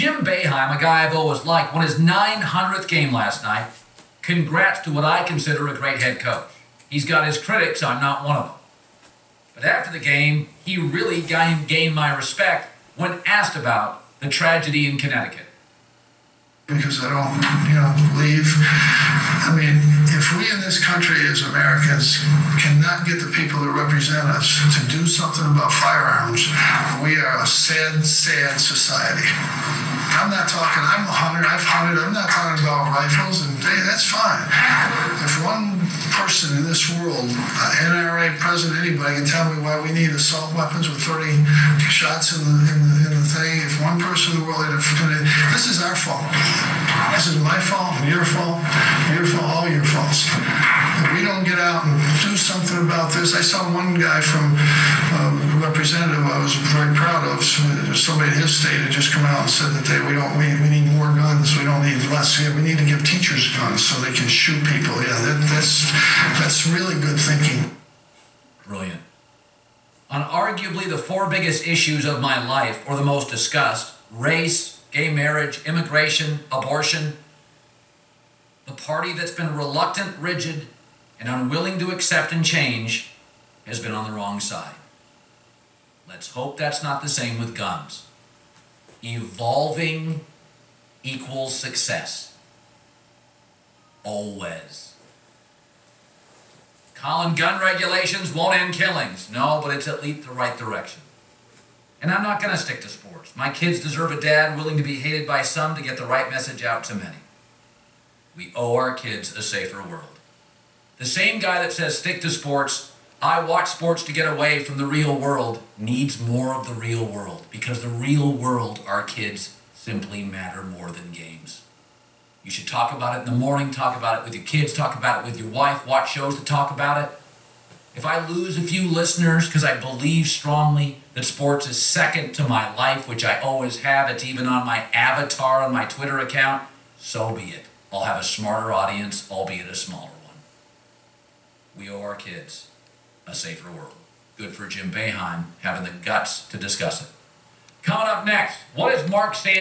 Jim Boehem, a guy I've always liked, won his 900th game last night. Congrats to what I consider a great head coach. He's got his critics, I'm not one of them. But after the game, he really gained my respect when asked about the tragedy in Connecticut. Because I don't, believe, if we in this country as Americans cannot get the people that represent us to do something about firearms, we are a sad, sad society. I'm not talking, I'm a hunter, I've hunted, I'm not talking about rifles, and hey, that's fine. If one person in this world, NRA president, anybody can tell me why we need assault weapons with 30 shots in the thing, if one person in the world, this is our fault. This is my fault, your fault, all your faults. If we don't get out and do something about this, I saw one guy from a representative I was very proud of, somebody in his state had just come out and said that we need more guns, we don't need less. Yeah, we need to give teachers guns so they can shoot people. Yeah, that's really good thinking. Brilliant. On arguably the 4 biggest issues of my life, or the most discussed, race, gay marriage, immigration, abortion, the party that's been reluctant, rigid, and unwilling to accept and change has been on the wrong side. Let's hope that's not the same with guns. Evolving equals success. Always. Colin, gun regulations won't end killings. No, but it's at least the right direction. And I'm not going to stick to sports. My kids deserve a dad willing to be hated by some to get the right message out to many. We owe our kids a safer world. The same guy that says stick to sports, I watch sports to get away from the real world, needs more of the real world, because the real world, our kids, simply matter more than games. You should talk about it in the morning, talk about it with your kids, talk about it with your wife, watch shows to talk about it. If I lose a few listeners because I believe strongly that sports is second to my life, which I always have, it's even on my avatar on my Twitter account, so be it. I'll have a smarter audience, albeit a smaller one. We owe our kids a safer world. Good for Jim Boehem having the guts to discuss it. Coming up next, what is Mark saying?